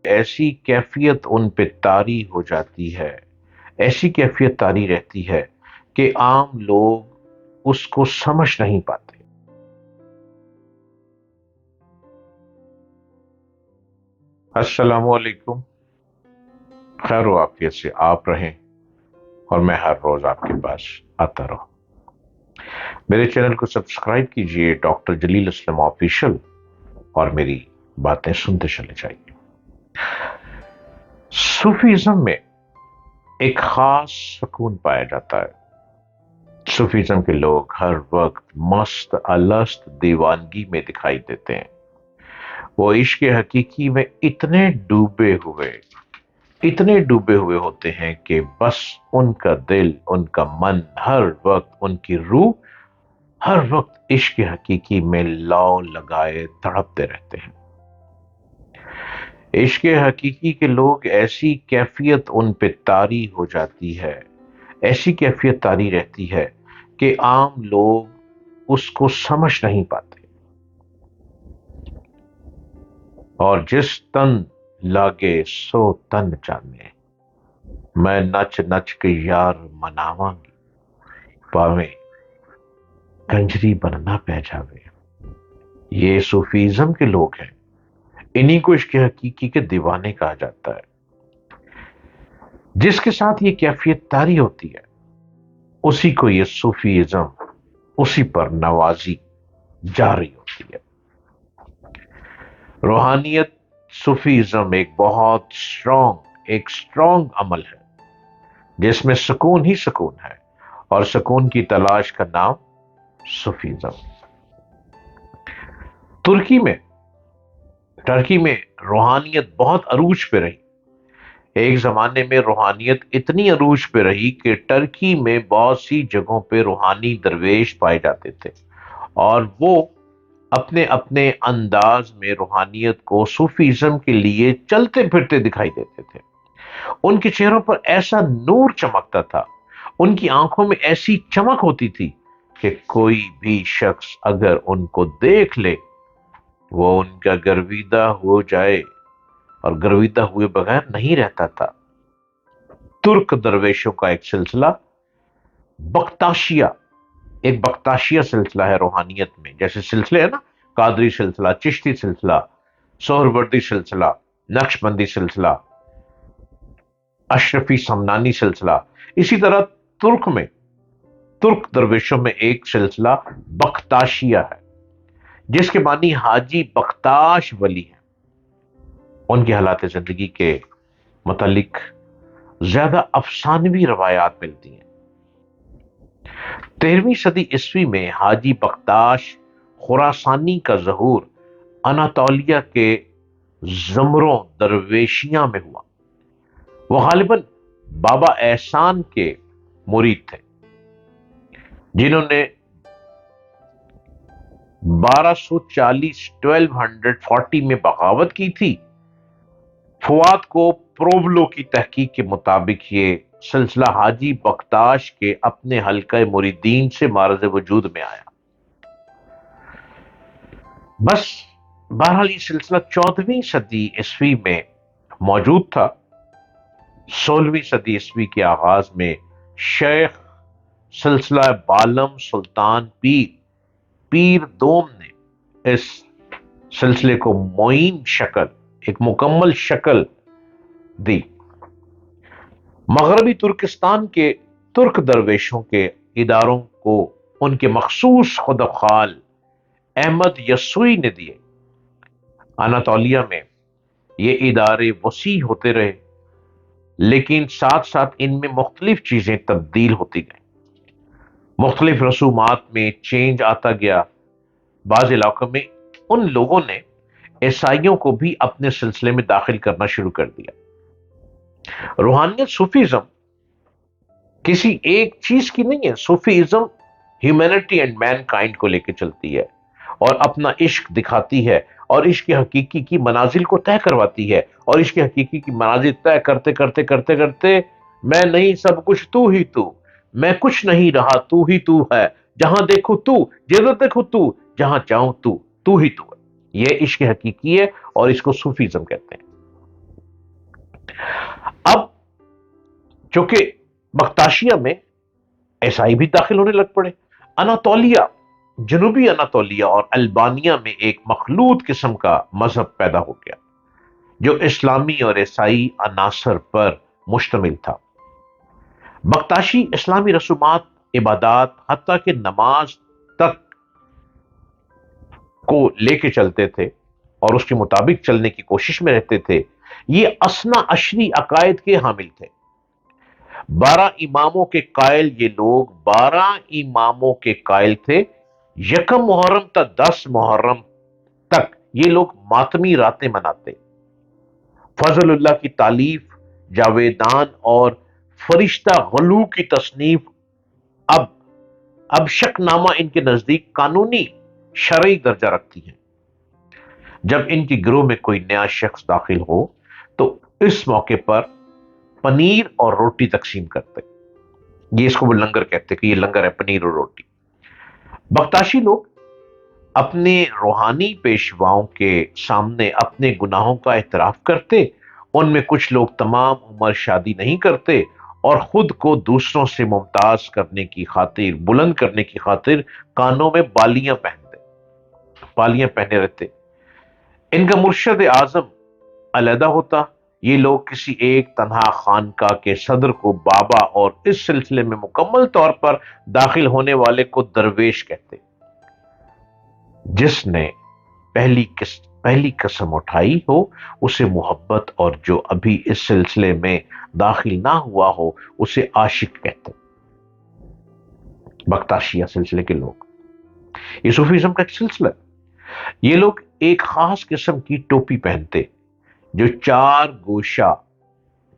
ایسی کیفیت ان پہ طاری ہو جاتی ہے، ایسی کیفیت طاری رہتی ہے کہ عام لوگ اس کو سمجھ نہیں پاتے۔ السلام علیکم، خیر و عافیت سے آپ رہیں اور میں ہر روز آپ کے پاس آتا رہوں۔ میرے چینل کو سبسکرائب کیجئے، ڈاکٹر جلیل اسلم آفیشل، اور میری باتیں سنتے چلے جائیے۔ صوفیزم میں ایک خاص سکون پایا جاتا ہے۔ صوفیزم کے لوگ ہر وقت مست الست دیوانگی میں دکھائی دیتے ہیں۔ وہ عشق حقیقی میں اتنے ڈوبے ہوئے ہوتے ہیں کہ بس ان کا دل، ان کا من، ہر وقت ان کی روح ہر وقت عشق حقیقی میں لو لگائے تڑپتے رہتے ہیں۔ عشق حقیقی کے لوگ ایسی کیفیت ان پہ طاری ہو جاتی ہے، ایسی کیفیت طاری رہتی ہے کہ عام لوگ اس کو سمجھ نہیں پاتے۔ اور جس تن لاگے سو تن جانے، میں نچ نچ کے یار مناواں گی، پاویں کنجری بننا پہ جاوے۔ یہ صوفیزم کے لوگ ہیں، انہی کو عشق حقیقی کے دیوانے کہا جاتا ہے۔ جس کے ساتھ یہ کیفیت طاری ہوتی ہے، اسی کو یہ صوفیزم، اسی پر نوازی جاری ہوتی ہے۔ روحانیت صوفیزم ایک اسٹرانگ عمل ہے جس میں سکون ہی سکون ہے، اور سکون کی تلاش کا نام صوفیزم۔ ٹرکی میں روحانیت بہت عروج پہ رہی۔ ایک زمانے میں روحانیت اتنی عروج پہ رہی کہ ٹرکی میں بہت سی جگہوں پہ روحانی درویش پائے جاتے تھے، اور وہ اپنے اپنے انداز میں روحانیت کو صوفیزم کے لیے چلتے پھرتے دکھائی دیتے تھے۔ ان کے چہروں پر ایسا نور چمکتا تھا، ان کی آنکھوں میں ایسی چمک ہوتی تھی کہ کوئی بھی شخص اگر ان کو دیکھ لے وہ ان کا گرویدہ ہو جائے، اور گرویدہ ہوئے بغیر نہیں رہتا تھا۔ ترک درویشوں کا ایک سلسلہ بختاشیہ، ایک بختاشیہ سلسلہ ہے روحانیت میں، جیسے سلسلے ہے نا، قادری سلسلہ، چشتی سلسلہ، سہروردی سلسلہ، نقشبندی سلسلہ، اشرفی سمنانی سلسلہ، اسی طرح ترک درویشوں میں ایک سلسلہ بختاشیہ ہے، جس کے معنی حاجی بختاش ولی ہیں۔ ان کی حالات زندگی کے متعلق زیادہ افسانوی روایات ملتی ہیں۔ 13ویں صدی عیسوی میں حاجی بختاش خراسانی کا ظہور اناطولیہ کے زمروں درویشیاں میں ہوا۔ وہ غالباً بابا احسان کے مرید تھے، جنہوں نے 1240 میں بغاوت کی تھی۔ فواد کو پروبلو کی تحقیق کے مطابق یہ سلسلہ حاجی بختاش کے اپنے حلقہ مریدین سے معرض وجود میں آیا۔ بس بہرحال یہ سلسلہ 14ویں صدی عیسوی میں موجود تھا۔ 16ویں صدی عیسوی کے آغاز میں شیخ سلسلہ بالم سلطان پیر دوم نے اس سلسلے کو معین شکل، ایک مکمل شکل دی۔ مغربی ترکستان کے ترک درویشوں کے اداروں کو ان کے مخصوص خدخال احمد یسوعی نے دیے۔ اناطولیہ میں یہ ادارے وسیع ہوتے رہے، لیکن ساتھ ساتھ ان میں مختلف چیزیں تبدیل ہوتی گئیں، مختلف رسومات میں چینج آتا گیا۔ بعض علاقوں میں ان لوگوں نے عیسائیوں کو بھی اپنے سلسلے میں داخل کرنا شروع کر دیا۔ روحانیت صوفیزم کسی ایک چیز کی نہیں ہے۔ Sufism humanity and mankind کو لے کے چلتی ہے، اور اپنا عشق دکھاتی ہے، اور عشق حقیقی کی منازل کو طے کرواتی ہے، اور عشق حقیقی کی منازل طے کرتے کرتے کرتے کرتے میں نہیں سب کچھ تو ہی تو، میں کچھ نہیں رہا تو ہی تو ہے، جہاں دیکھو تو، جدھر دیکھو تو، جہاں چاہوں تو ہی تو ہے۔ یہ عشق حقیقی ہے، اور اس کو صوفیزم کہتے ہیں۔ اب چونکہ بختاشیہ میں عیسائی بھی داخل ہونے لگ پڑے، اناتولیا، جنوبی اناتولیا اور البانیہ میں ایک مخلوط قسم کا مذہب پیدا ہو گیا جو اسلامی اور عیسائی عناصر پر مشتمل تھا۔ بختاشی اسلامی رسومات، عبادات، حتیٰ کہ نماز تک کو لے کے چلتے تھے اور اس کے مطابق چلنے کی کوشش میں رہتے تھے۔ یہ اثنا عشری عقائد کے حامل تھے۔ 12 اماموں کے قائل یہ لوگ 12 اماموں کے قائل تھے۔ یکم محرم تا 10 محرم تک یہ لوگ ماتمی راتیں مناتے۔ فضل اللہ کی تالیف، جاویدان اور فرشتہ غلو کی تصنیف اب شک نامہ ان کے نزدیک قانونی شرعی درجہ رکھتی ہیں۔ جب ان کے گروہ میں کوئی نیا شخص داخل ہو تو اس موقع پر پنیر اور روٹی تقسیم کرتے۔ یہ اس کو وہ لنگر کہتے کہ یہ لنگر ہے، پنیر اور روٹی۔ بختاشی لوگ اپنے روحانی پیشواؤں کے سامنے اپنے گناہوں کا اعتراف کرتے۔ ان میں کچھ لوگ تمام عمر شادی نہیں کرتے اور خود کو دوسروں سے ممتاز کرنے کی خاطر، بلند کرنے کی خاطر کانوں میں بالیاں پہنے رہتے۔ ان کا مرشد اعظم علیحدہ ہوتا۔ یہ لوگ کسی ایک تنہا خانقاہ کے صدر کو بابا اور اس سلسلے میں مکمل طور پر داخل ہونے والے کو درویش کہتے۔ جس نے پہلی قسم اٹھائی ہو اسے محبت، اور جو ابھی اس سلسلے میں داخل نہ ہوا ہو اسے عاشق کہتے۔ بختاشیہ سلسلے کے لوگ، یہ صوفیزم کا ایک سلسلہ ہے۔ یہ لوگ ایک خاص قسم کی ٹوپی پہنتے جو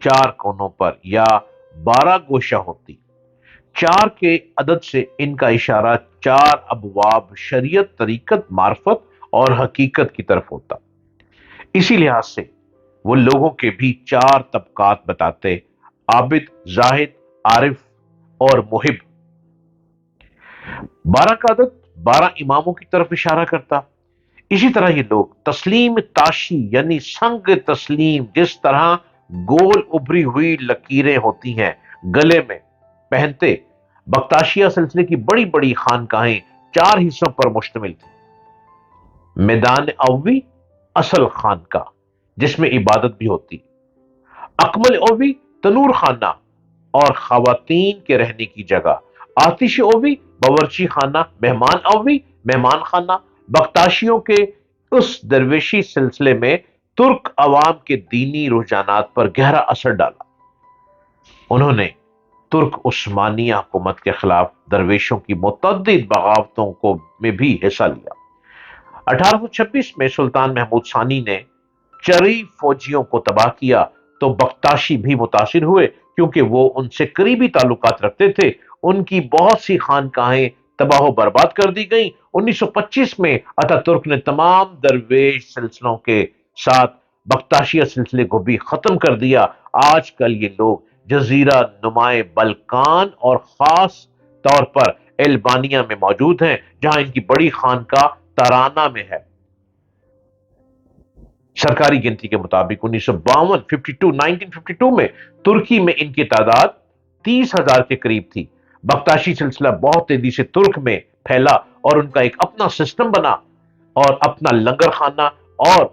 4 کونوں پر یا 12 گوشہ ہوتی۔ 4 کے عدد سے ان کا اشارہ 4 ابواب شریعت، طریقت، معرفت اور حقیقت کی طرف ہوتا۔ اسی لحاظ سے وہ لوگوں کے بھی 4 طبقات بتاتے: عابد، زاہد، عارف اور محب۔ 12 کا عدد 12 اماموں کی طرف اشارہ کرتا۔ اسی طرح یہ لوگ تسلیم تاشی یعنی سنگ تسلیم، جس طرح گول ابری ہوئی لکیریں ہوتی ہیں، گلے میں پہنتے۔ بختاشیہ سلسلے کی بڑی بڑی خانقاہیں 4 حصوں پر مشتمل تھی: میدان اوی، اصل خانقاہ جس میں عبادت بھی ہوتی، اکمل اوی تنور خانہ اور خواتین کے رہنے کی جگہ، آتش اوی باورچی خانہ، مہمان اوی مہمان خانہ۔ بختاشیوں کے اس درویشی سلسلے میں ترک عوام کے دینی رجحانات پر گہرا اثر ڈالا۔ انہوں نے ترک عثمانیہ حکومت کے خلاف درویشوں کی متعدد بغاوتوں میں بھی حصہ لیا۔ 1826 میں سلطان محمود ثانی نے چری فوجیوں کو تباہ کیا تو بختاشی بھی متاثر ہوئے، کیونکہ وہ ان سے قریبی تعلقات رکھتے تھے۔ ان کی بہت سی خانقاہیں تباہ و برباد کر دی گئیں۔ 1925 میں اتا ترک نے تمام درویش سلسلوں کے ساتھ بختاشیہ سلسلے کو بھی ختم کر دیا۔ آج کل یہ لوگ جزیرہ نمائے بلکان اور خاص طور پر البانیہ میں موجود ہیں، جہاں ان کی بڑی خانقاہ تارانہ میں ہے۔ سرکاری گنتی کے مطابق 1952 میں ترکی میں ان کی تعداد 30,000 کے قریب تھی۔ بختاشی سلسلہ بہت تیزی سے ترک میں پھیلا اور ان کا ایک اپنا سسٹم بنا، اور اپنا لنگر خانہ اور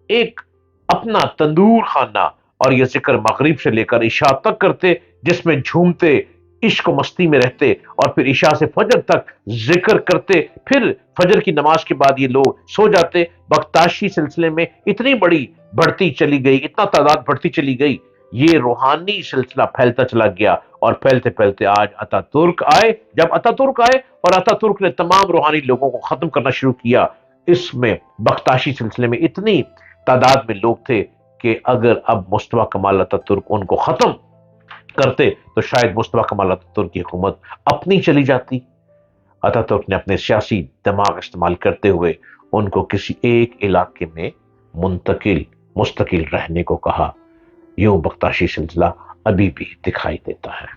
ایک اپنا تندور خانہ، اور یہ ذکر مغرب سے لے کر عشاء تک کرتے، جس میں جھومتے، عشق و مستی میں رہتے، اور پھر عشاء سے فجر تک ذکر کرتے، پھر فجر کی نماز کے بعد یہ لوگ سو جاتے۔ بختاشی سلسلے میں اتنی بڑی بڑھتی چلی گئی، اتنا تعداد بڑھتی چلی گئی، یہ روحانی سلسلہ پھیلتا چلا گیا، اور پھیلتے پھیلتے آج اتا ترک آئے۔ جب اتا ترک آئے اور اتا ترک نے تمام روحانی لوگوں کو ختم کرنا شروع کیا، اس میں بختاشی سلسلے میں اتنی تعداد میں لوگ تھے کہ اگر اب مصطفیٰ کمال اتا ترک ان کو ختم کرتے تو شاید مصطفیٰ کمال اتا ترک کی حکومت اپنی چلی جاتی۔ اتا ترک نے اپنے سیاسی دماغ استعمال کرتے ہوئے ان کو کسی ایک علاقے میں مستقل رہنے کو کہا۔ یوں بختاشی سلسلہ ابھی بھی دکھائی دیتا ہے۔